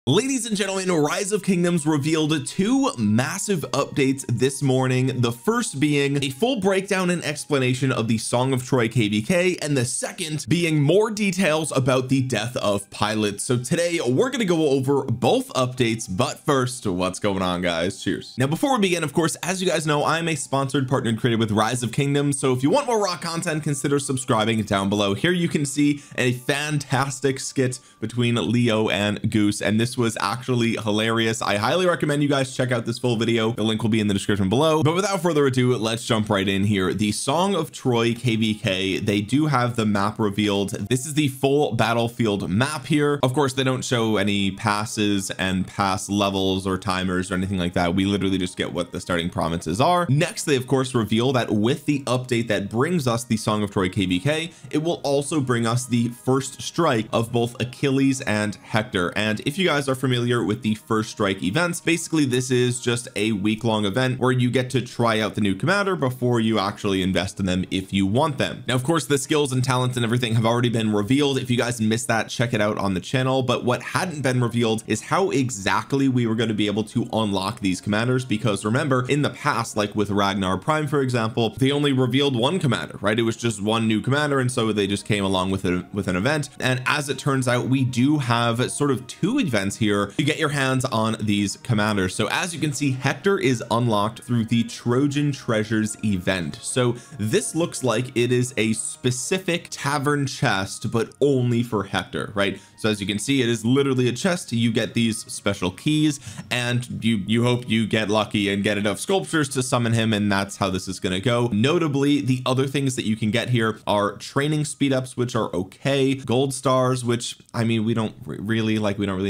Ladies and gentlemen, Rise of Kingdoms revealed two massive updates this morning, the first being a full breakdown and explanation of the Song of Troy KvK, and the second being more details about the death of pilots. So today we're going to go over both updates, but first, what's going on, guys? Cheers. Now before we begin, of course, as you guys know, I'm a sponsored partner created with Rise of Kingdoms, so if you want more raw content, consider subscribing down below. Here you can see a fantastic skit between Leo and Goose, and this was actually hilarious. I highly recommend you guys check out this full video. The link will be in the description below, but without further ado, let's jump right in here. The Song of Troy KvK, they do have the map revealed. This is the full battlefield map here. Of course, they don't show any passes and pass levels or timers or anything like that. We literally just get what the starting provinces are. Next, they of course reveal that with the update that brings us the Song of Troy KvK, it will also bring us the first strike of both Achilles and Hector. And if you guys are familiar with the first strike events, basically this is just a week-long event where you get to try out the new commander before you actually invest in them if you want them. Now of course the skills and talents and everything have already been revealed. If you guys missed that, check it out on the channel. But what hadn't been revealed is how exactly we were going to be able to unlock these commanders, because remember in the past, like with Ragnar Prime for example, they only revealed one commander, right? It was just one new commander, and so they just came along with it with an event. And as it turns out, we do have sort of two events here to get your hands on these commanders. So as you can see, Hector is unlocked through the Trojan treasures event. So this looks like it is a specific tavern chest, but only for Hector, right? So as you can see, it is literally a chest. You get these special keys, and you hope you get lucky and get enough sculptures to summon him, and that's how this is going to go. Notably, the other things that you can get here are training speed ups, which are okay, gold stars, which I mean we don't really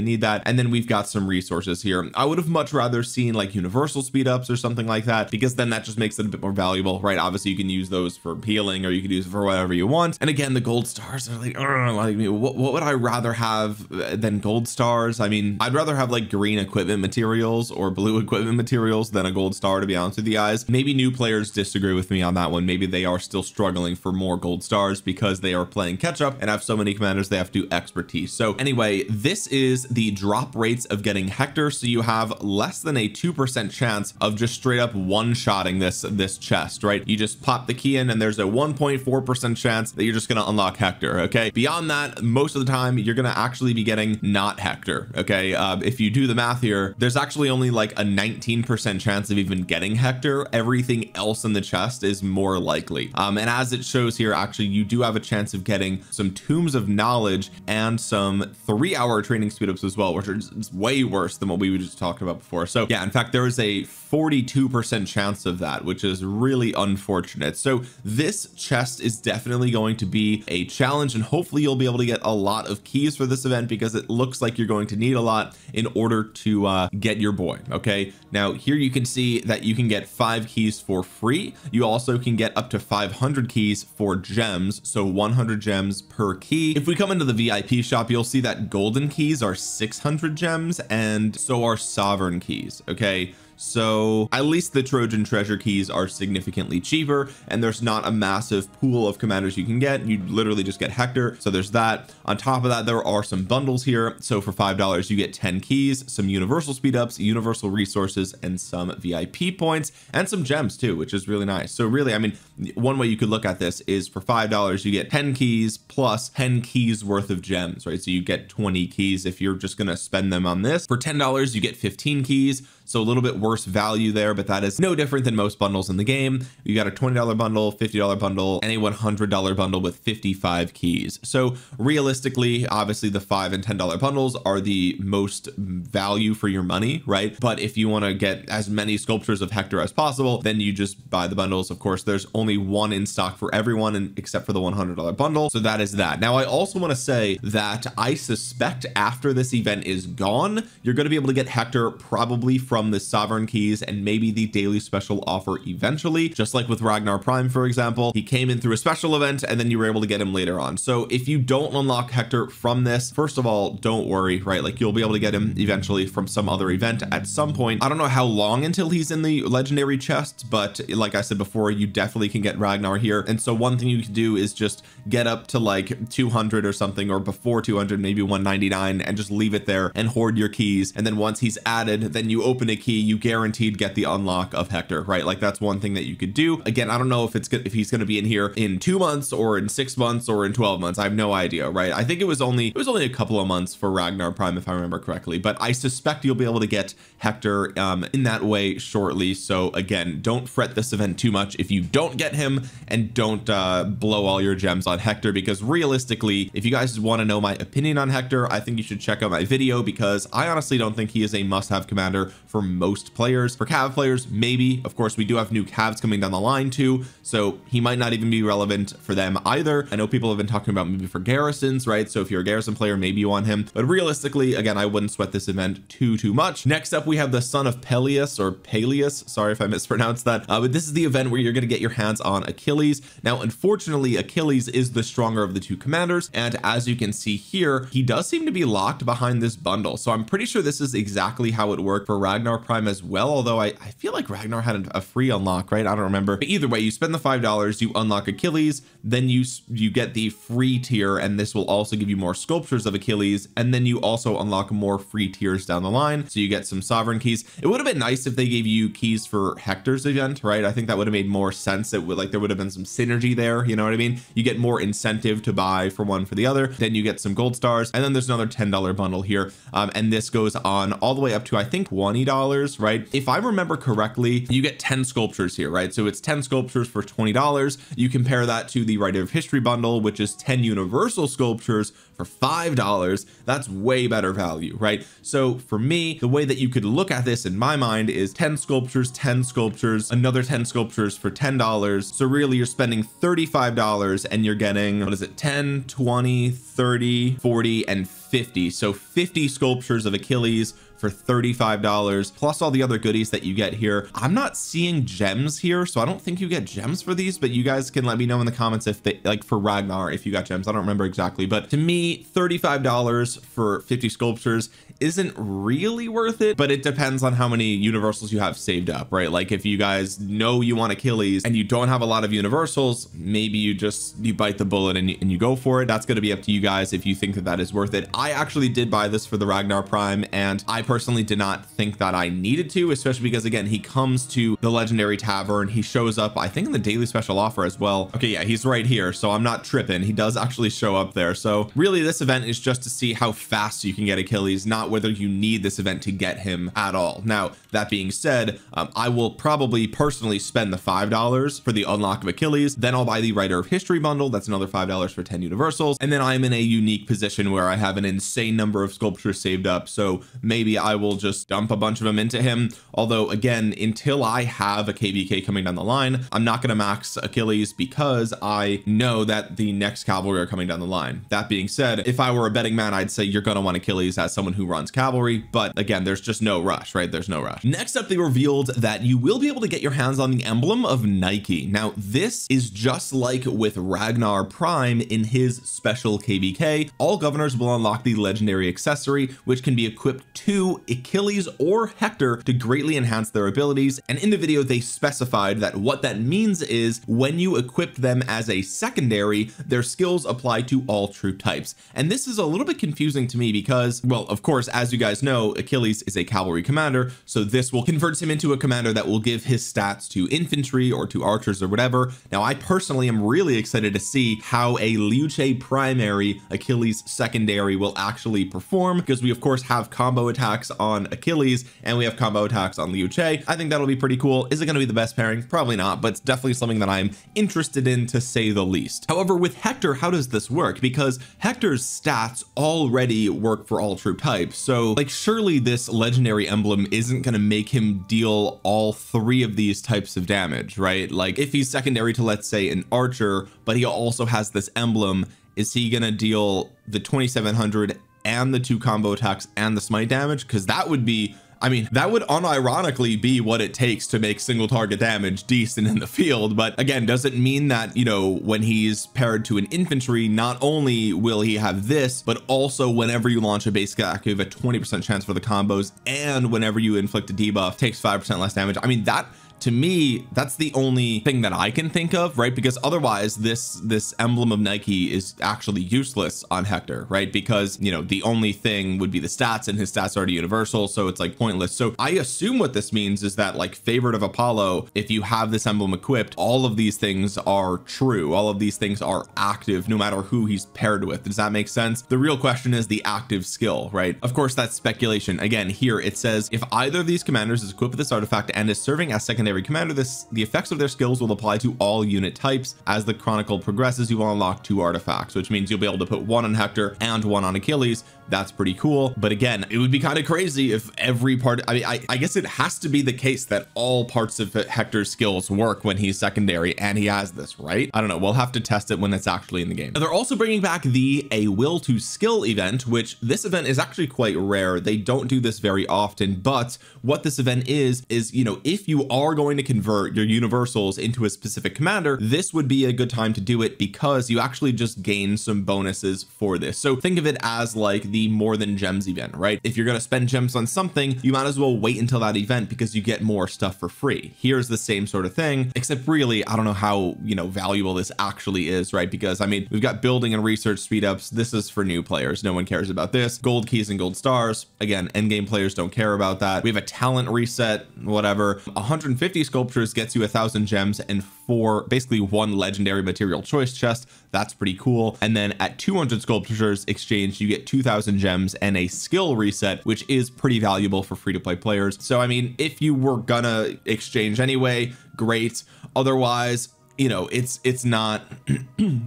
need that, and then we've got some resources here. I would have much rather seen like universal speed ups or something like that, because then that just makes it a bit more valuable, right? Obviously you can use those for healing, or you could use it for whatever you want. And again, the gold stars are like what would I rather have than gold stars? I mean, I'd rather have like green equipment materials or blue equipment materials than a gold star, to be honest with you guys. Maybe new players disagree with me on that one. Maybe they are still struggling for more gold stars because they are playing catch up and have so many commanders they have to do expertise. So anyway, this is the drop rates of getting Hector. So you have less than a 2% chance of just straight up one-shotting this chest, right? You just pop the key in and there's a 1.4% chance that you're just going to unlock Hector. Okay, beyond that, most of the time you're going to actually be getting not Hector. Okay, if you do the math here, there's actually only like a 19% chance of even getting Hector. Everything else in the chest is more likely, and as it shows here, actually you do have a chance of getting some tombs of knowledge and some 3-hour training speed ups as well, which are way worse than what we just talked about before. So yeah, in fact there is a 42% chance of that, which is really unfortunate. So this chest is definitely going to be a challenge, and hopefully you'll be able to get a lot of keys for this event, because it looks like you're going to need a lot in order to get your boy. Okay, now here you can see that you can get 5 keys for free. You also can get up to 500 keys for gems, so 100 gems per key. If we come into the VIP shop, you'll see that golden keys are 600 gems, and so are sovereign keys. Okay, so at least the Trojan treasure keys are significantly cheaper, and there's not a massive pool of commanders you can get. You literally just get Hector. So there's that. On top of that, there are some bundles here. So for $5 you get 10 keys, some universal speed ups, universal resources, and some VIP points, and some gems too, which is really nice. So really, I mean, one way you could look at this is for $5 you get 10 keys plus 10 keys worth of gems, right? So you get 20 keys if you're just going to spend them on this. For $10 you get 15 keys, so a little bit worse value there, but that is no different than most bundles in the game. You got a $20 bundle, $50 bundle, and a $100 bundle with 55 keys. So realistically, obviously the $5 and $10 bundles are the most value for your money, right? But if you want to get as many sculptures of Hector as possible, then you just buy the bundles. Of course, there's only one in stock for everyone, and except for the $100 bundle. So that is that. Now I also want to say that I suspect after this event is gone, you're going to be able to get Hector probably from the sovereign sovereign keys and maybe the daily special offer eventually, just like with Ragnar Prime, for example. He came in through a special event and then you were able to get him later on. So if you don't unlock Hector from this, first of all, don't worry, right? Like you'll be able to get him eventually from some other event at some point. I don't know how long until he's in the legendary chests, but like I said before, you definitely can get Ragnar here. And so one thing you can do is just get up to like 200 or something, or before 200, maybe 199, and just leave it there and hoard your keys. And then once he's added, then you open a key, you guaranteed get the unlock of Hector, right? Like that's one thing that you could do. Again, I don't know if it's good, if he's going to be in here in 2 months or in 6 months or in 12 months. I have no idea, right? I think it was only a couple of months for Ragnar Prime, if I remember correctly, but I suspect you'll be able to get Hector in that way shortly. So again, don't fret this event too much if you don't get him, and don't blow all your gems on Hector, because realistically, if you guys want to know my opinion on Hector, I think you should check out my video, because I honestly don't think he is a must-have commander for most players. For Cav players, maybe. Of course, we do have new Cavs coming down the line too, so he might not even be relevant for them either. I know people have been talking about maybe for garrisons, right? So if you're a garrison player, maybe you want him, but realistically, again, I wouldn't sweat this event too much. Next up, we have the Son of Peleus, or Peleus, sorry if I mispronounced that, but this is the event where you're going to get your hands on Achilles. Now unfortunately, Achilles is the stronger of the two commanders, and as you can see here, he does seem to be locked behind this bundle. So I'm pretty sure this is exactly how it worked for Ragnar Prime as well, although I feel like Ragnar had a free unlock, right? I don't remember, but either way, you spend the $5, you unlock Achilles, then you get the free tier, and this will also give you more sculptures of Achilles, and then you also unlock more free tiers down the line, so you get some sovereign keys. It would have been nice if they gave you keys for Hector's event, right? I think that would have made more sense. It would, like, there would have been some synergy there, you know what I mean? You get more incentive to buy for one for the other, then you get some gold stars, and then there's another $10 bundle here, and this goes on all the way up to I think $20, right? If I remember correctly, you get 10 sculptures here, right? So it's 10 sculptures for $20. You compare that to the Writer of History bundle, which is 10 universal sculptures for $5. That's way better value, right? So for me, the way that you could look at this in my mind is 10 sculptures, another 10 sculptures for $10. So really you're spending $35 and you're getting, what is it, 10, 20, 30, 40, and 50. So 50 sculptures of Achilles for $35, plus all the other goodies that you get here. I'm not seeing gems here, so I don't think you get gems for these, but you guys can let me know in the comments if they, like for Ragnar, if you got gems. I don't remember exactly, but to me, $35 for 50 sculptures isn't really worth it, but it depends on how many universals you have saved up, right? Like if you guys know you want Achilles and you don't have a lot of universals, maybe you bite the bullet and you go for it. That's going to be up to you guys if you think that is worth it. I actually did buy this for the Ragnar Prime, and I personally did not think that I needed to, especially because again, he comes to the legendary tavern, he shows up I think in the daily special offer as well. Okay, yeah, he's right here, so I'm not tripping. He does actually show up there. So really this event is just to see how fast you can get Achilles, not whether you need this event to get him at all. Now that being said, I will probably personally spend the $5 for the unlock of Achilles, then I'll buy the Writer of History bundle. That's another $5 for 10 universals, and then I'm in a unique position where I have an insane number of sculptures saved up, so maybe I will just dump a bunch of them into him. Although again, until I have a KvK coming down the line, I'm not going to max Achilles, because I know that the next cavalry are coming down the line. That being said, if I were a betting man, I'd say you're going to want Achilles as someone who runs cavalry, but again, there's just no rush, right? There's no rush. Next up, they revealed that you will be able to get your hands on the emblem of Nike. Now this is just like with Ragnar Prime in his special KvK. All governors will unlock the legendary accessory, which can be equipped to Achilles or Hector to greatly enhance their abilities. And in the video, they specified that what that means is when you equip them as a secondary, their skills apply to all troop types. And this is a little bit confusing to me because, well, of course, as you guys know, Achilles is a cavalry commander, so this will convert him into a commander that will give his stats to infantry or to archers or whatever. Now I personally am really excited to see how a Liu primary Achilles secondary will actually perform, because we of course have combo attacks on Achilles and we have combo attacks on Liu. I think that'll be pretty cool. Is it going to be the best pairing? Probably not, but it's definitely something that I'm interested in, to say the least. However, with Hector, how does this work? Because Hector's stats already work for all troop types, so like surely this legendary emblem isn't going to make him deal all three of these types of damage, right? Like if he's secondary to, let's say, an archer, but he also has this emblem, is he going to deal the 2700 and the 2 combo attacks and the smite damage? Because that would be I mean, that would unironically be what it takes to make single target damage decent in the field. But again, doesn't mean that, you know, when he's paired to an infantry, not only will he have this, but also whenever you launch a basic attack, you have a 20% chance for the combos, and whenever you inflict a debuff, takes 5% less damage. I mean, that, to me, that's the only thing that I can think of, right? Because otherwise this emblem of Nike is actually useless on Hector, right? Because, you know, the only thing would be the stats, and his stats are already universal, so it's like pointless. So I assume what this means is that, like, favorite of Apollo, if you have this emblem equipped, all of these things are true, all of these things are active no matter who he's paired with. Does that make sense? The real question is the active skill, right? Of course, that's speculation. Again, here it says if either of these commanders is equipped with this artifact and is serving as secondary commander, the effects of their skills will apply to all unit types. As the chronicle progresses, you will unlock 2 artifacts, which means you'll be able to put 1 on Hector and 1 on Achilles. That's pretty cool. But again, it would be kind of crazy if every part, I mean, I guess it has to be the case that all parts of Hector's skills work when he's secondary and he has this, right? I don't know, we'll have to test it when it's actually in the game. Now, they're also bringing back the A Will to Skill event, which this event is actually quite rare. They don't do this very often, but what this event is, you know, if you are going to convert your universals into a specific commander, this would be a good time to do it because you actually just gain some bonuses for this. So think of it as like the more than gems event, right? If you're going to spend gems on something, you might as well wait until that event because you get more stuff for free. Here's the same sort of thing, except really, I don't know how, you know, valuable this actually is, right? Because I mean, we've got building and research speed ups. This is for new players. No one cares about this. Gold keys and gold stars. Again, endgame players don't care about that. We have a talent reset, whatever. 150 sculptures gets you 1,000 gems and 4, basically 1 legendary material choice chest. That's pretty cool. And then at 200 sculptures exchanged, you get 2,000 gems and a skill reset, which is pretty valuable for free-to-play players. So I mean, if you were gonna exchange anyway, great. Otherwise, you know, it's not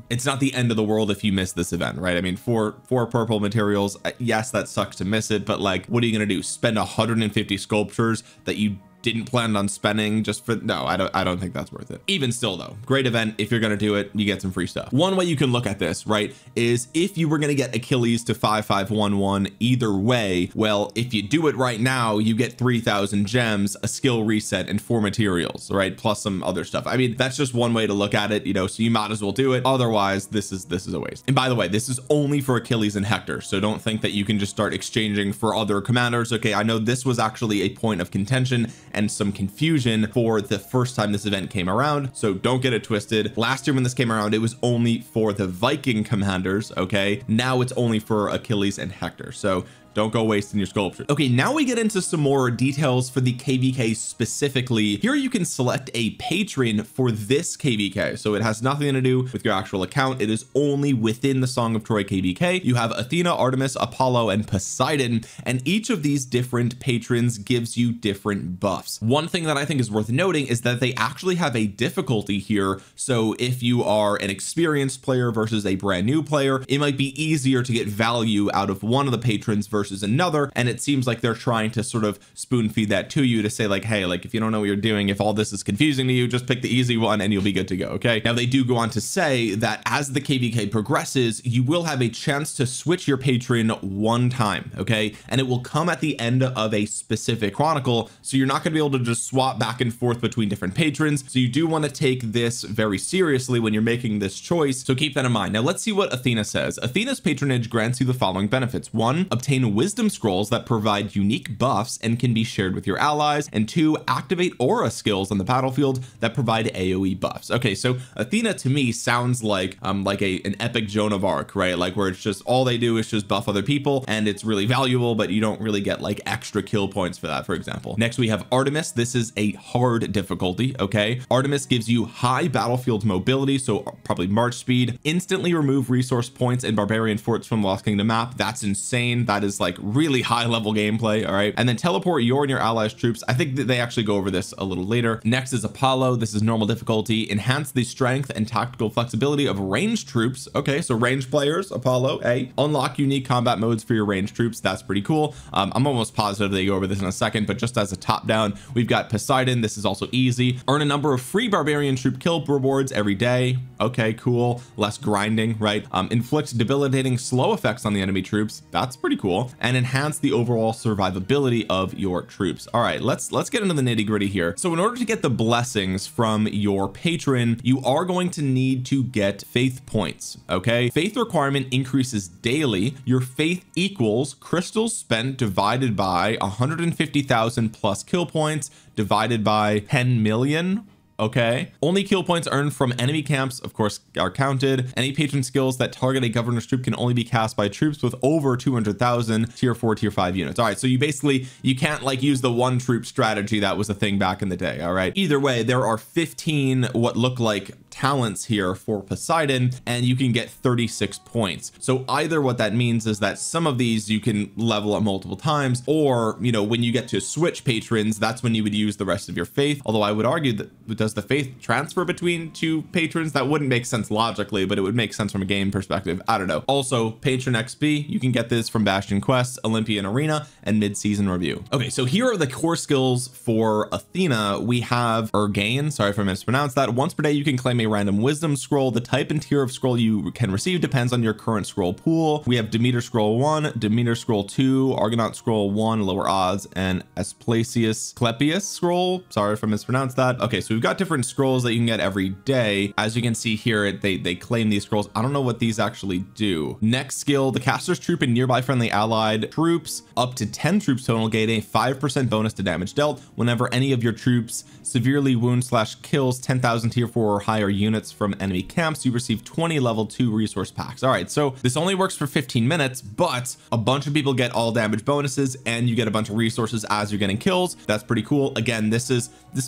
it's not the end of the world if you miss this event, right? I mean, for purple materials, yes, that sucks to miss it, but like, what are you gonna do, spend 150 sculptures that you didn't plan on spending just for, no, I don't think that's worth it. Even still though, great event. If you're going to do it, you get some free stuff. One way you can look at this, right, is if you were going to get Achilles to 5511 either way, well, if you do it right now, you get 3,000 gems, a skill reset, and 4 materials, right, plus some other stuff. I mean, that's just one way to look at it, you know, so you might as well do it. Otherwise, this is a waste. And by the way, this is only for Achilles and Hector, so don't think that you can just start exchanging for other commanders. Okay, I know this was actually a point of contention and some confusion for the first time this event came around, so don't get it twisted. Last year when this came around, it was only for the Viking commanders. Okay, now it's only for Achilles and Hector, so don't go wasting your sculpture. Okay, now we get into some more details for the KvK specifically. Here you can select a patron for this KvK, so it has nothing to do with your actual account. It is only within the Song of Troy KvK. You have Athena, Artemis, Apollo, and Poseidon, and each of these different patrons gives you different buffs. One thing that I think is worth noting is that they actually have a difficulty here. So if you are an experienced player versus a brand new player, it might be easier to get value out of one of the patrons versus another, and it seems like they're trying to sort of spoon feed that to you to say like, hey, like, if you don't know what you're doing, if all this is confusing to you, just pick the easy one and you'll be good to go. Okay, now they do go on to say that as the KvK progresses, you will have a chance to switch your patron one time, okay, and it will come at the end of a specific chronicle, so you're not going to be able to just swap back and forth between different patrons. So you do want to take this very seriously when you're making this choice, so keep that in mind. Now let's see what Athena says. Athena's patronage grants you the following benefits. 1, obtain wisdom scrolls that provide unique buffs and can be shared with your allies, and 2, activate aura skills on the battlefield that provide AoE buffs. Okay, so Athena to me sounds like an epic Joan of Arc, right? Like where it's just all they do is just buff other people and it's really valuable, but you don't really get like extra kill points for that, for example. Next we have Artemis. This is a hard difficulty. Okay, Artemis gives you high battlefield mobility, so probably march speed, instantly remove resource points and barbarian forts from Lost Kingdom map. That's insane. That is like really high level gameplay. All right, and then teleport your and your allies troops. I think that they actually go over this a little later. Next is Apollo. This is normal difficulty. Enhance the strength and tactical flexibility of ranged troops. Okay, so ranged players, Apollo. Hey, unlock unique combat modes for your ranged troops. That's pretty cool. I'm almost positive they go over this in a second, but just as a top down, we've got Poseidon. This is also easy. Earn a number of free barbarian troop kill rewards every day. Okay, cool. Less grinding, right? Inflict debilitating slow effects on the enemy troops. That's pretty cool. and enhance the overall survivability of your troops. All right, let's get into the nitty gritty here. So in order to get the blessings from your patron, you are going to need to get faith points. Okay, faith requirement increases daily. Your faith equals crystals spent divided by 150,000 plus kill points divided by 10 million. Okay, only kill points earned from enemy camps of course are counted. Any patron skills that target a governor's troop can only be cast by troops with over 200,000 tier 4 tier 5 units. All right, so you can't like use the one troop strategy that was a thing back in the day. All right, either way, there are 15 what look like talents here for Poseidon, and you can get 36 points. So either what that means is that some of these you can level up multiple times, or you know, when you get to switch patrons, that's when you would use the rest of your faith. Although I would argue that does the faith transfer between two patrons? That wouldn't make sense logically, but it would make sense from a game perspective. I don't know. Also, patron XP, you can get this from Bastion Quest, Olympian Arena, and mid-season review. Okay, so here are the core skills for Athena. We have Ergain, sorry if I mispronounced that. Once per day you can claim a random wisdom scroll. The type and tier of scroll you can receive depends on your current scroll pool. We have Demeter scroll 1, Demeter scroll 2, Argonaut scroll 1, lower odds, and Asclepius scroll, sorry if I mispronounced that. Okay, so we've got different scrolls that you can get every day. As you can see here, they claim these scrolls. I don't know what these actually do. Next skill, the caster's troop and nearby friendly allied troops up to 10 troops total gain a 5% bonus to damage dealt whenever any of your troops severely wound / kills 10,000 tier 4 or higher units from enemy camps. You receive 20 level 2 resource packs. All right, so this only works for 15 minutes, but a bunch of people get all damage bonuses and you get a bunch of resources as you're getting kills. That's pretty cool. Again, this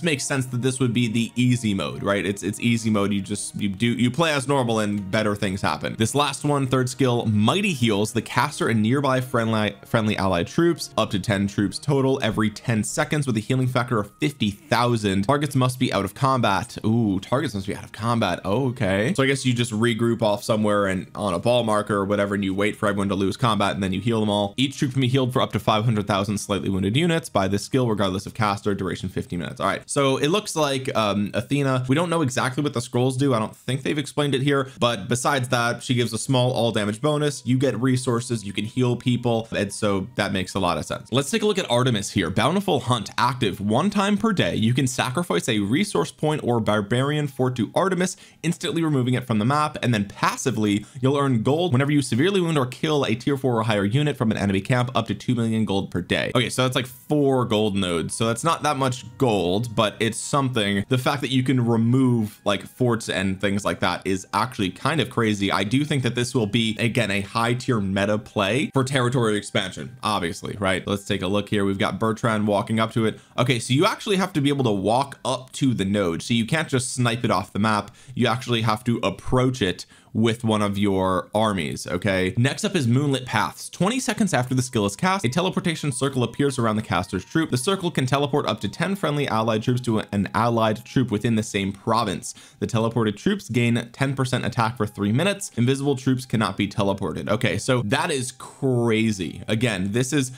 makes sense that this would be the easy mode, right? It's easy mode. You play as normal and better things happen. This last one, third skill, mighty heals. The caster and nearby friendly allied troops up to 10 troops total every 10 seconds with a healing factor of 50,000. Targets must be out of combat. Ooh, targets must be out of combat. Oh, okay, so I guess you just regroup off somewhere and on a ball marker or whatever, and you wait for everyone to lose combat and then you heal them all. Each troop can be healed for up to 500,000 slightly wounded units by this skill regardless of caster. Duration 15 minutes. All right, so it looks like Athena, we don't know exactly what the scrolls do. I don't think they've explained it here, but besides that, she gives a small all damage bonus. You get resources, you can heal people, and so that makes a lot of sense. Let's take a look at Artemis here. Bountiful Hunt active 1 time per day. You can sacrifice a resource point or barbarian fort to Artemis, instantly removing it from the map, and then passively you'll earn gold whenever you severely wound or kill a tier 4 or higher unit from an enemy camp, up to 2 million gold per day. Okay, so that's like 4 gold nodes, so that's not that much gold, but it's something. The fact that you can remove like forts and things like that is actually kind of crazy. I do think that this will be, again, a high tier meta play for territory expansion, obviously, right? Let's take a look here. We've got Bertrand walking up to it. Okay, so you actually have to be able to walk up to the node, so you can't just snipe it off the map. You actually have to approach it with one of your armies. Okay, next up is Moonlit Paths. 20 seconds after the skill is cast, a teleportation circle appears around the caster's troop. The circle can teleport up to 10 friendly allied troops to an allied troop within the same province. The teleported troops gain 10% attack for 3 minutes. Invisible troops cannot be teleported. Okay, so that is crazy. Again, this is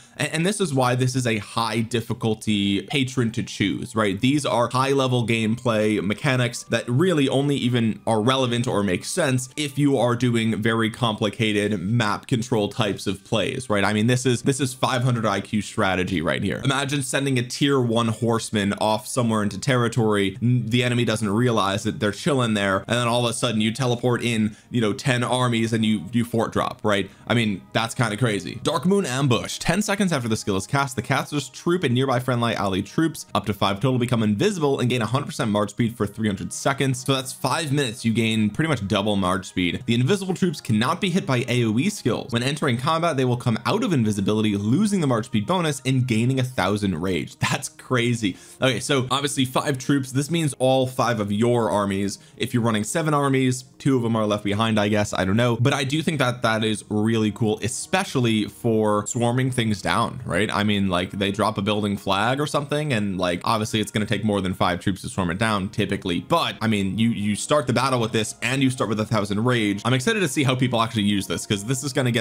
why this is a high difficulty patron to choose, right? These are high level gameplay mechanics that really only even are relevant or make sense if you are doing very complicated map control types of plays, right? I mean, this is 500 IQ strategy right here. Imagine sending a tier 1 horseman off somewhere into territory. The enemy doesn't realize that they're chilling there, and then all of a sudden you teleport in, you know, 10 armies and you fort drop, right? I mean, that's kind of crazy. Dark Moon Ambush. 10 seconds after the skill is cast, the caster's troop and nearby friendly allied troops up to 5 total become invisible and gain 100% march speed for 300 seconds. So that's 5 minutes. You gain pretty much double march speed. The invisible troops cannot be hit by AoE skills. When entering combat, they will come out of invisibility, losing the march speed bonus and gaining 1,000 rage. That's crazy. Okay, so obviously 5 troops. This means all 5 of your armies. If you're running 7 armies, 2 of them are left behind, I guess. I don't know, but I do think that that is really cool, especially for swarming things down, right? I mean, like, they drop a building flag or something, and like obviously it's going to take more than 5 troops to swarm it down typically, but I mean, you start the battle with this and you start with 1,000 rage. I'm excited to see how people actually use this, because this is going to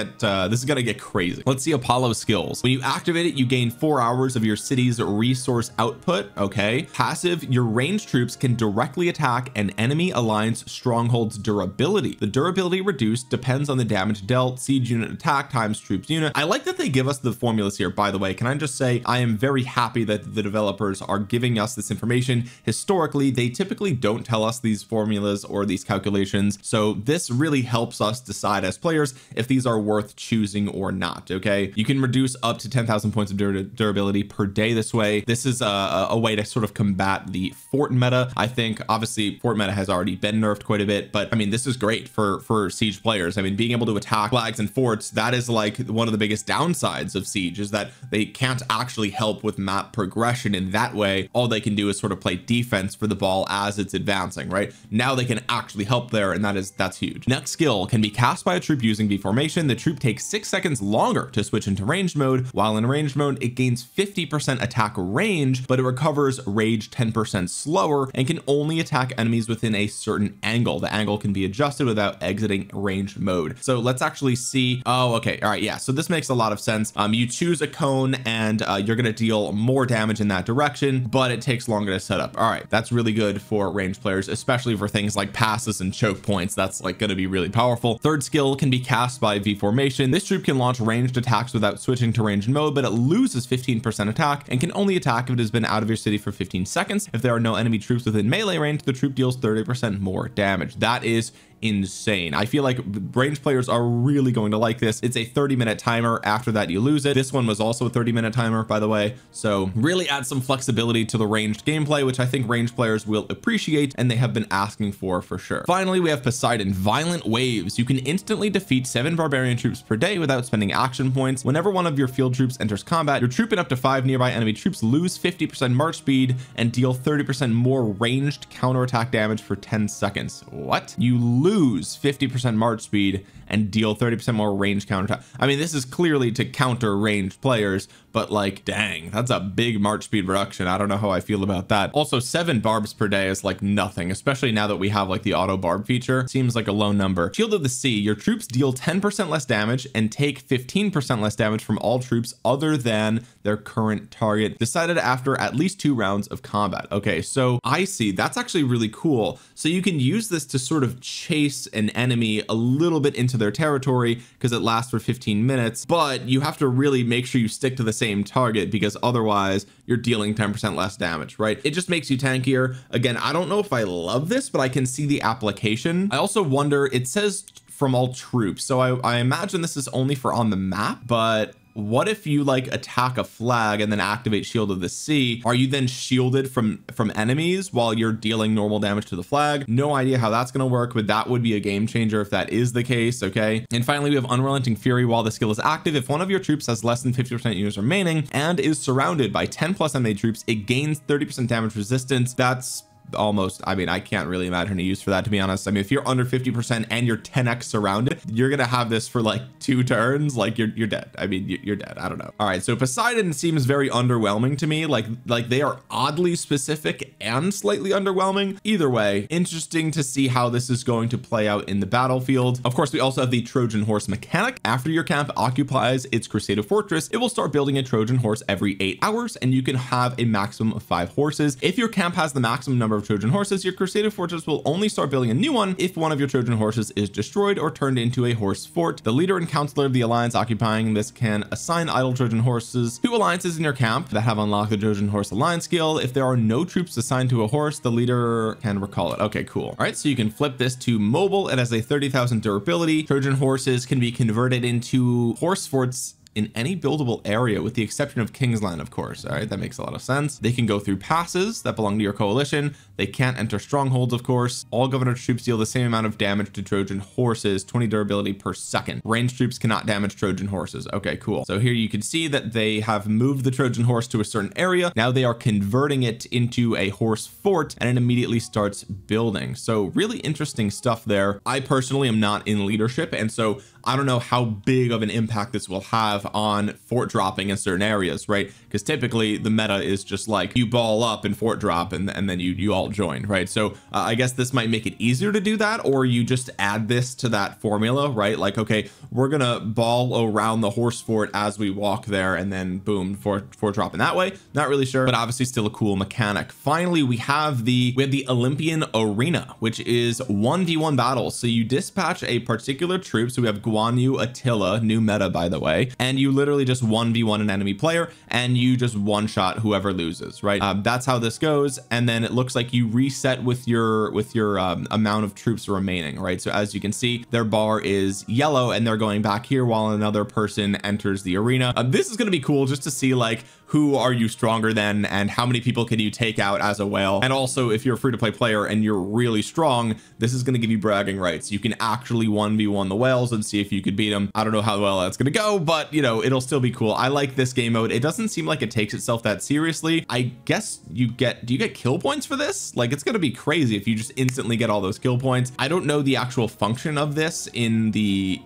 get crazy. Let's see Apollo skills. When you activate it, you gain 4 hours of your city's resource output. Okay. Passive, your ranged troops can directly attack an enemy alliance stronghold's durability. The durability reduced depends on the damage dealt, siege unit attack times troops unit. I like that they give us the formulas here, by the way. Can I just say I am very happy that the developers are giving us this information. Historically, they typically don't tell us these formulas or these calculations, so this really helps us decide as players if these are worth choosing or not. Okay, you can reduce up to 10,000 points of durability per day this way. This is a way to sort of combat the fort meta. I think obviously fort meta has already been nerfed quite a bit, but I mean, this is great for siege players. I mean, being able to attack flags and forts, that is like one of the biggest downsides of siege, is that they can't actually help with map progression in that way. All they can do is sort of play defense for the ball as it's advancing. Right now they can actually help there, and that's huge. Next skill can be cast by a troop using V formation. The troop takes 6 seconds longer to switch into ranged mode. While in ranged mode, it gains 50% attack range, but it recovers rage 10% slower and can only attack enemies within a certain angle. The angle can be adjusted without exiting ranged mode. So let's actually see. Oh, okay. All right. Yeah. So this makes a lot of sense. You choose a cone and you're going to deal more damage in that direction, but it takes longer to set up. All right. That's really good for ranged players, especially for things like passes and choke points. That's like going to be really powerful. Third skill can be cast by V formation. This troop can launch ranged attacks without switching to ranged mode, but it loses 15% attack and can only attack if it has been out of your city for 15 seconds. If there are no enemy troops within melee range, the troop deals 30% more damage. That is insane. I feel like ranged players are really going to like this. It's a 30-minute timer. After that, you lose it. This one was also a 30-minute timer, by the way, so really add some flexibility to the ranged gameplay, which I think ranged players will appreciate and they have been asking for sure. Finally, we have Poseidon. Violent waves. You can instantly defeat 7 barbarian troops per day without spending action points. Whenever one of your field troops enters combat, your troop and up to 5 nearby enemy troops lose 50% march speed and deal 30% more ranged counterattack damage for 10 seconds. What? You lose 50% march speed and deal 30% more range counterattack. I mean, this is clearly to counter ranged players, but like, dang, that's a big march speed reduction. I don't know how I feel about that. Also, 7 barbs per day is like nothing, especially now that we have like the auto barb feature. Seems like a low number. Shield of the Sea. Your troops deal 10% less damage and take 15% less damage from all troops other than their current target, decided after at least 2 rounds of combat. Okay, so I see. That's actually really cool. So you can use this to sort of chase an enemy a little bit into their territory because it lasts for 15 minutes, but you have to really make sure you stick to the same target, because otherwise you're dealing 10% less damage, right? It just makes you tankier. Again, I don't know if I love this, but I can see the application. I also wonder, it says from all troops, so I imagine this is only for on the map, but what if you like attack a flag and then activate Shield of the Sea? Are you then shielded from enemies while you're dealing normal damage to the flag? No idea how that's going to work, but that would be a game changer if that is the case. Okay, and finally we have Unrelenting Fury. While the skill is active, if one of your troops has less than 50% units remaining and is surrounded by 10 plus enemy troops, it gains 30% damage resistance. That's almost, I mean, I can't really imagine a use for that, to be honest. I mean, if you're under 50% and you're 10x surrounded, you're gonna have this for like 2 turns, like you're dead. I mean, you're dead. I don't know. All right, so Poseidon seems very underwhelming to me. Like they are oddly specific and slightly underwhelming. Either way, interesting to see how this is going to play out in the battlefield. Of course, we also have the Trojan horse mechanic. After your camp occupies its Crusader fortress, it will start building a Trojan horse every 8 hours, and you can have a maximum of 5 horses. If your camp has the maximum number of Trojan horses, your Crusader fortress will only start building a new one if one of your Trojan horses is destroyed or turned into a horse fort. The leader and counselor of the alliance occupying this can assign idle Trojan horses to alliances in your camp that have unlocked the Trojan horse alliance skill. If there are no troops assigned to a horse, the leader can recall it. Okay, cool. All right, so you can flip this to mobile. It has a 30,000 durability. Trojan horses can be converted into horse forts in any buildable area with the exception of Kingsland, of course. All right, that makes a lot of sense. They can go through passes that belong to your coalition. They can't enter strongholds, of course. All governor troops deal the same amount of damage to Trojan horses, 20 durability per second. Ranged troops cannot damage Trojan horses. Okay, cool. So here you can see that they have moved the Trojan horse to a certain area. Now they are converting it into a horse fort, and it immediately starts building. So really interesting stuff there. I personally am not in leadership, and so I don't know how big of an impact this will have on fort dropping in certain areas, right? Because typically the meta is just like you ball up and fort drop and then you all join, right? So I guess this might make it easier to do that, or you just add this to that formula, right? Like, okay, we're gonna ball around the horse fort as we walk there, and then boom, fort drop in that way. Not really sure, but obviously still a cool mechanic. Finally, we have the Olympian Arena, which is 1v1 battles. So you dispatch a particular troop. So we have Guan Yu Attila, new meta by the way, and you literally just 1v1 an enemy player and you just one shot whoever loses, right? That's how this goes. And then it looks like you reset with your amount of troops remaining, right? So as you can see, their bar is yellow and they're going back here while another person enters the arena. This is going to be cool just to see like who are you stronger than and how many people can you take out as a whale. And also if you're a free-to-play player and you're really strong, this is going to give you bragging rights. You can actually 1v1 the whales and see if you could beat them. I don't know how well that's going to go, but you know, it'll still be cool. I like this game mode. It doesn't seem like it takes itself that seriously. I guess do you get kill points for this? Like, it's going to be crazy if you just instantly get all those kill points. I don't know the actual function of this in the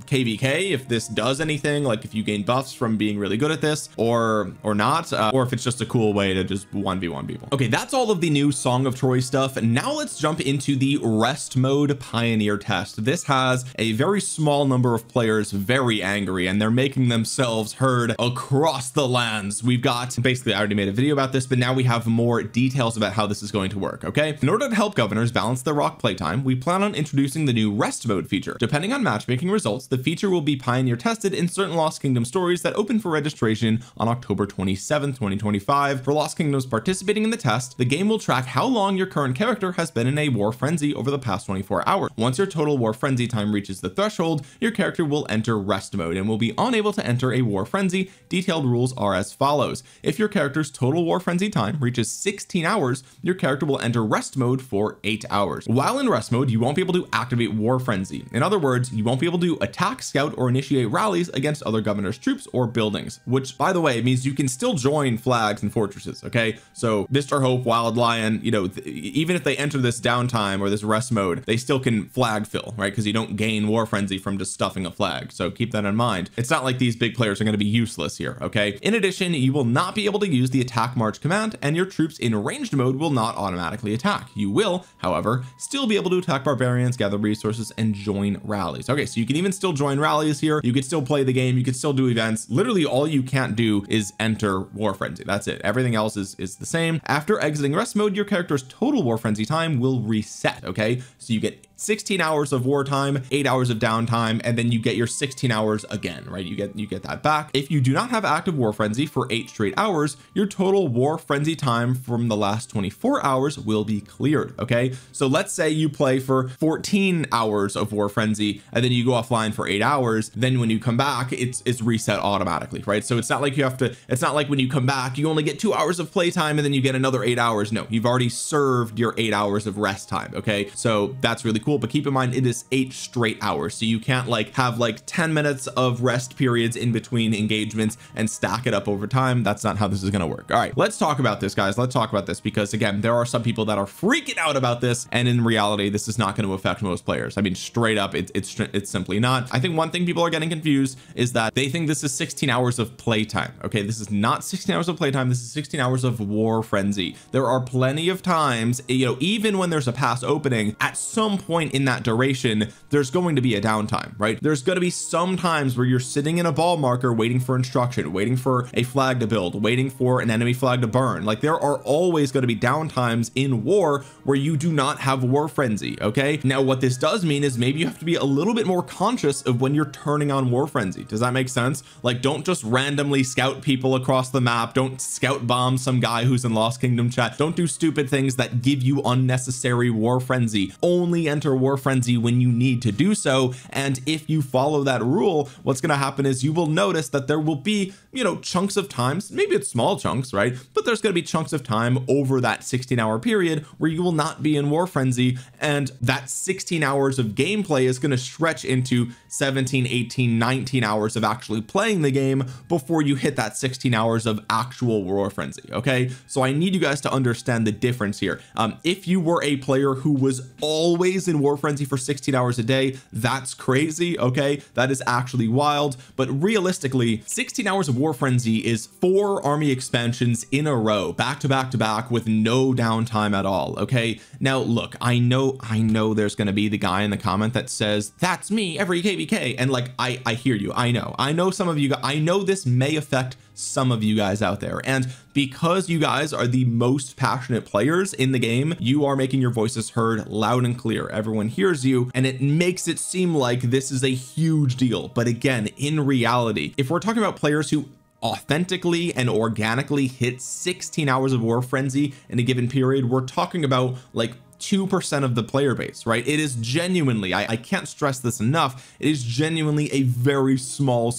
KvK, if this does anything, like if you gain buffs from being really good at this or not, or if it's just a cool way to just 1v1 people. Okay, that's all of the new Song of Troy stuff. And now let's jump into the rest mode pioneer test. This has a very small number of players very angry, and they're making themselves heard across the lands. We've got basically, I already made a video about this, but now we have more details about how this is going to work. Okay, in order to help governors balance their rock playtime, we plan on introducing the new rest mode feature. Depending on matchmaking results, the feature will be pioneer tested in certain Lost Kingdom stories that open for registration on October 27th, 2025. For Lost Kingdoms participating in the test, the game will track how long your current character has been in a war frenzy over the past 24 hours. Once your total war frenzy time reaches the threshold, your character will enter rest mode and will be unable to enter a war frenzy. Detailed rules are as follows. If your character's total war frenzy time reaches 16 hours, your character will enter rest mode for 8 hours. While in rest mode, you won't be able to activate war frenzy. In other words, you won't be able to attack, scout, or initiate rallies against other governor's troops or buildings, which by the way means you can still join flags and fortresses. Okay, so Mr. Hope, Wild Lion, you know, even if they enter this downtime or this rest mode, they still can flag fill, right? Because you don't gain war frenzy from just stuffing a flag. So keep that in mind. It's not like these big players are going to be useless here. Okay, in addition, you will not be able to use the attack march command, and your troops in ranged mode will not automatically attack. You will, however, still be able to attack barbarians, gather resources, and join rallies. Okay, so you can even still join rallies here. You could still play the game. You could still do events. Literally all you can't do is enter war frenzy. That's it. Everything else is the same. After exiting rest mode, your character's total war frenzy time will reset. Okay, so you get 16 hours of war time, 8 hours of downtime, and then you get your 16 hours again, right? You get that back. If you do not have active war frenzy for 8 straight hours, your total war frenzy time from the last 24 hours will be cleared. Okay, so let's say you play for 14 hours of war frenzy and then you go offline for 8 hours. Then when you come back, it's reset automatically, right? So it's not like you have to, it's not like when you come back you only get 2 hours of playtime and then you get another 8 hours. No, you've already served your 8 hours of rest time. Okay, so that's really cool, but keep in mind it is 8 straight hours, so you can't like have like 10 minutes of rest periods in between engagements and stack it up over time. That's not how this is going to work. All right, let's talk about this, guys. Let's talk about this, because again, there are some people that are freaking out about this, and in reality this is not going to affect most players. I mean, straight up, it's simply not. I think one thing people are getting confused is that they think this is 16 hours of playtime. Okay, this is not 16 hours of playtime. This is 16 hours of war frenzy. There are plenty of times, you know, even when there's a pass opening, at some point in that duration there's going to be a downtime, right? There's going to be some times where you're sitting in a ball marker waiting for instruction, waiting for a flag to build, waiting for an enemy flag to burn. Like, there are always going to be downtimes in war where you do not have war frenzy. Okay, now what this does mean is maybe you have to be a little bit more conscious of when you're turning on war frenzy. Does that make sense? Like, don't just randomly scout people across the map. Don't scout bomb some guy who's in Lost Kingdom chat. Don't do stupid things that give you unnecessary war frenzy. Only enter war frenzy when you need to do so. And if you follow that rule, what's going to happen is you will notice that there will be, you know, chunks of times, maybe it's small chunks, right? But that there's going to be chunks of time over that 16-hour period where you will not be in war frenzy, and that 16 hours of gameplay is going to stretch into 17, 18, 19 hours of actually playing the game before you hit that 16 hours of actual war frenzy. Okay, so I need you guys to understand the difference here. If you were a player who was always in war frenzy for 16 hours a day, that's crazy. Okay, that is actually wild. But realistically, 16 hours of war frenzy is 4 army expansions in a row, back to back to back, with no downtime at all. Okay, now look, I know there's going to be the guy in the comment that says that's me every KvK, and like I hear you. I know some of you guys, I know this may affect some of you guys out there, and because you guys are the most passionate players in the game, you are making your voices heard loud and clear. Everyone hears you, and it makes it seem like this is a huge deal. But again, in reality, if we're talking about players who authentically and organically hit 16 hours of war frenzy in a given period, we're talking about like 2% of the player base, right? It is genuinely, I can't stress this enough, it is genuinely a very small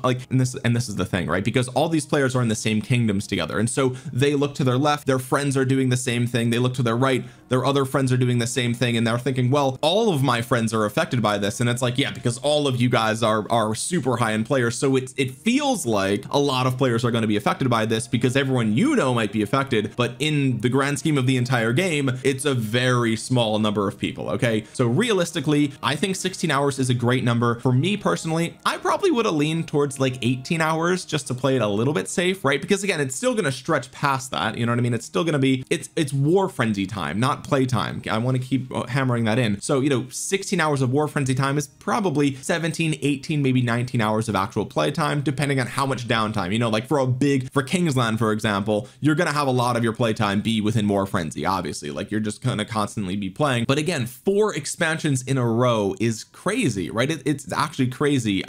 like, and this is the thing, right? Because all these players are in the same kingdoms together, and so they look to their left, their friends are doing the same thing, they look to their right, their other friends are doing the same thing, and they're thinking, well, all of my friends are affected by this. And it's like, yeah, because all of you guys are super high end players, so it feels like a lot of players are going to be affected by this because everyone you know might be affected, but in the grand scheme of the entire game, it's a very small number of people. Okay, so realistically, I think 16 hours is a great number. For me personally, I probably would have leaned towards like 18 hours just to play it a little bit safe, right? Because again, it's still going to stretch past that, you know what I mean? It's still going to be, it's war frenzy time, not play time. I want to keep hammering that in. So, you know, 16 hours of war frenzy time is probably 17, 18, maybe 19 hours of actual play time, depending on how much downtime, you know, like for Kingsland, for example, you're going to have a lot of your play time be within war frenzy, obviously, like you're just going to constantly be playing. But again, 4 expansions in a row is crazy, right? It's actually crazy.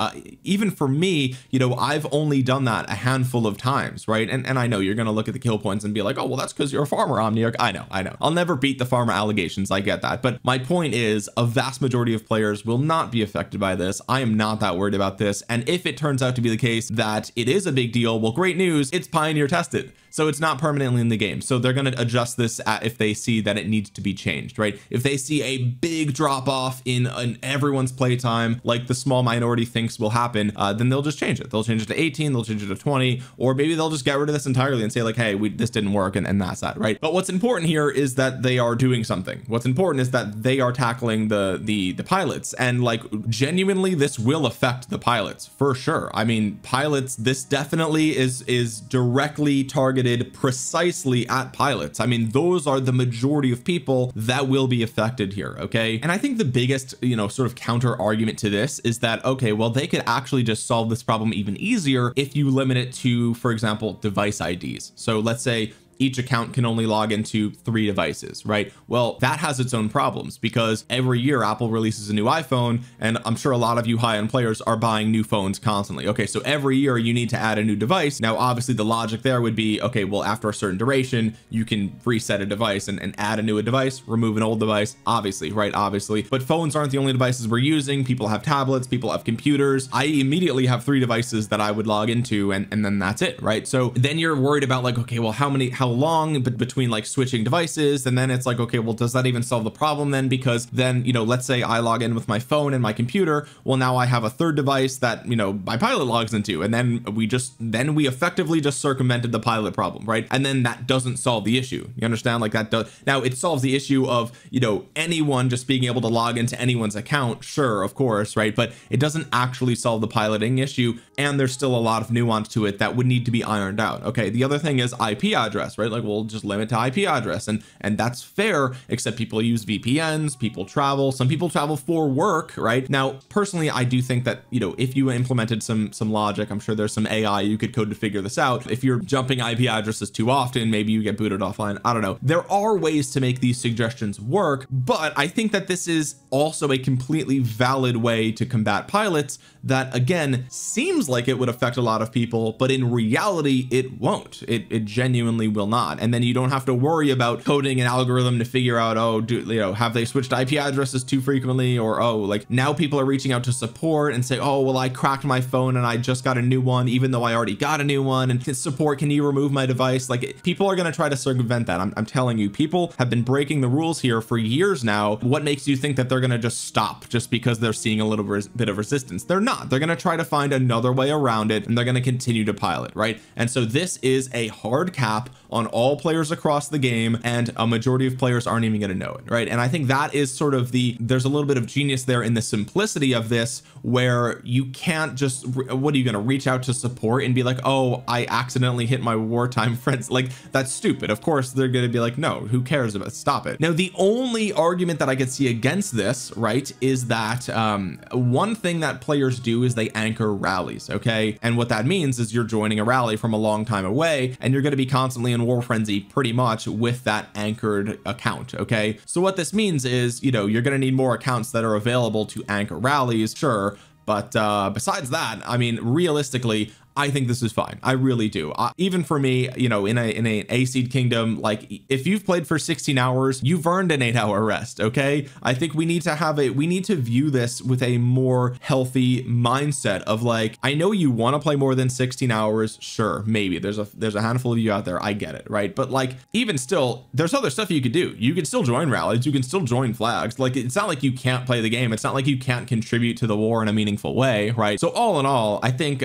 Even for me, you know, I've only done that a handful of times, right? And I know you're going to look at the kill points and be like, oh, well, that's because you're a farmer, Omniarch. I know I'll never beat the farmer allegations, I get that, but my point is a vast majority of players will not be affected by this. I am not that worried about this, and if it turns out to be the case that it is a big deal, well, great news, it's pioneer tested, so it's not permanently in the game, so they're going to adjust this if they see that it needs to be changed, right? If they see a big drop off in everyone's playtime, like the small minority thinks will happen, then they'll just change it. They'll change it to 18, they'll change it to 20, or maybe they'll just get rid of this entirely and say like, hey, this didn't work, and that's that, right? But what's important here is that they are doing something. What's important is that they are tackling the pilots, and like genuinely this will affect the pilots for sure. I mean, pilots, this definitely is directly targeted precisely at pilots. I mean, those are the majority of people that will be affected here. Okay, and I think the biggest, you know, sort of counter argument to this is that, okay, well, they could actually just solve this problem even easier if you limit it to, for example, device IDs. So let's say each account can only log into 3 devices, right? Well, that has its own problems because every year Apple releases a new iPhone, and I'm sure a lot of you high-end players are buying new phones constantly. Okay, so every year you need to add a new device. Now, obviously the logic there would be, okay, well, after a certain duration, you can reset a device and add a new device, remove an old device, obviously, right? Obviously, but phones aren't the only devices we're using. People have tablets, people have computers. I immediately have 3 devices that I would log into, and then that's it, right? So then you're worried about like, okay, well, how long between like switching devices, and then it's like, okay, well, does that even solve the problem then? Because then, you know, let's say I log in with my phone and my computer, well, now I have a 3rd device that, you know, my pilot logs into, and then we effectively just circumvented the pilot problem, right? And then that doesn't solve the issue, you understand? Like that does, now it solves the issue of, you know, anyone just being able to log into anyone's account, sure, of course, right? But it doesn't actually solve the piloting issue, and there's still a lot of nuance to it that would need to be ironed out. Okay, the other thing is IP address, right? Like, we'll just limit to IP address, and that's fair, except people use VPNs, people travel, some people travel for work, right? Now, personally, I do think that, you know, if you implemented some logic, I'm sure there's some AI you could code to figure this out. If you're jumping IP addresses too often, maybe you get booted offline. I don't know. There are ways to make these suggestions work, but I think that this is also a completely valid way to combat pilots that, again, seems like it would affect a lot of people, but in reality, it won't. It genuinely will will not. And then you don't have to worry about coding an algorithm to figure out, oh, have they switched IP addresses too frequently, or oh, like now people are reaching out to support and say, oh, well, I cracked my phone and I just got a new one even though I already got a new one, and support, can you remove my device? Like, people are going to try to circumvent that. I'm telling you, people have been breaking the rules here for years now. What makes you think that they're going to just stop just because they're seeing a little bit of resistance? They're not. They're going to try to find another way around it, and they're going to continue to pilot, right? And so this is a hard cap on all players across the game, and a majority of players aren't even going to know it, right? And I think that is sort of there's a little bit of genius there in the simplicity of this, where you can't just, what are you going to reach out to support and be like, oh, I accidentally hit my wartime friends? Like, that's stupid. Of course they're going to be like, no, who cares about it? Stop it. Now, the only argument that I could see against this, right, is that one thing that players do is they anchor rallies. Okay, and what that means is you're joining a rally from a long time away, and you're going to be constantly in war frenzy pretty much with that anchored account. Okay, so what this means is, you're going to need more accounts that are available to anchor rallies, sure, but besides that, I mean, realistically, I think this is fine. I really do. Even for me, in a A-seed kingdom, like, if you've played for 16 hours, you've earned an 8-hour rest. Okay, I think we need to view this with a more healthy mindset of like, I know you want to play more than 16 hours, sure, maybe there's a handful of you out there, I get it, right? But like, even still, there's other stuff you could do. You can still join rallies, you can still join flags. Like, it's not like you can't play the game, it's not like you can't contribute to the war in a meaningful way, right? So all in all, I think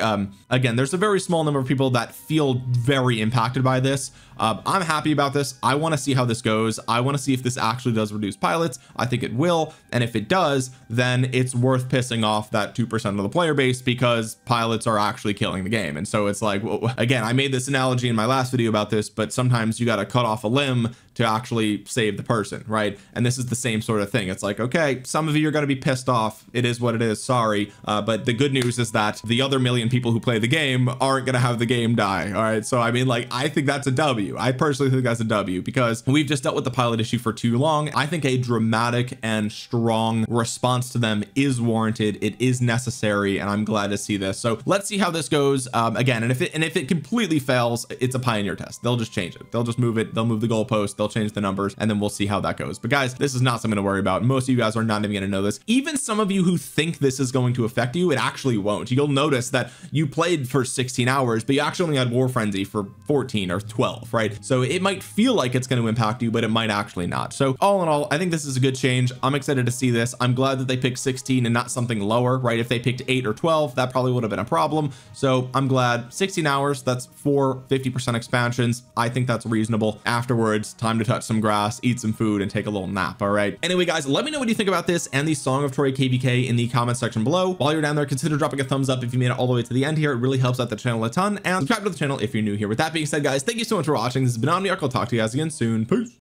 again, there's a very small number of people that feel very impacted by this. I'm happy about this. I want to see how this goes. I want to see if this actually does reduce pilots. I think it will, and if it does, then it's worth pissing off that 2% of the player base, because pilots are actually killing the game. And so it's like, well, again, I made this analogy in my last video about this, but sometimes you got to cut off a limb to actually save the person, right? And this is the same sort of thing. It's like, okay, some of you are going to be pissed off. It is what it is, sorry, but the good news is that the other million people who play the game aren't going to have the game die. All right, so I mean, like, I think that's a W. I personally think that's a W, because we've just dealt with the pilot issue for too long. I think a dramatic and strong response to them is warranted. It is necessary, and I'm glad to see this. So let's see how this goes. Again, and if it completely fails, it's a pioneer test. They'll just change it. They'll just move it. They'll move the goalpost. They'll change the numbers, and then we'll see how that goes. But guys, this is not something to worry about. Most of you guys are not even going to know this. Even some of you who think this is going to affect you, it actually won't. You'll notice that you played for 16 hours, but you actually only had war frenzy for 14 or 12, right? So it might feel like it's going to impact you, but it might actually not. So all in all, I think this is a good change. I'm excited to see this. I'm glad that they picked 16 and not something lower, right? If they picked 8 or 12, that probably would have been a problem. So I'm glad. 16 hours, that's 4 50% expansions. I think that's reasonable. Afterwards, time to touch some grass, eat some food, and take a little nap. All right, anyway guys, let me know what you think about this and the Song of Troy KvK in the comment section below. While you're down there, consider dropping a thumbs up if you made it all the way to the end here. It really helps out the channel a ton, and subscribe to the channel if you're new here. With that being said, guys, thank you so much for watching. This has been Omniarch. I'll talk to you guys again soon. Peace.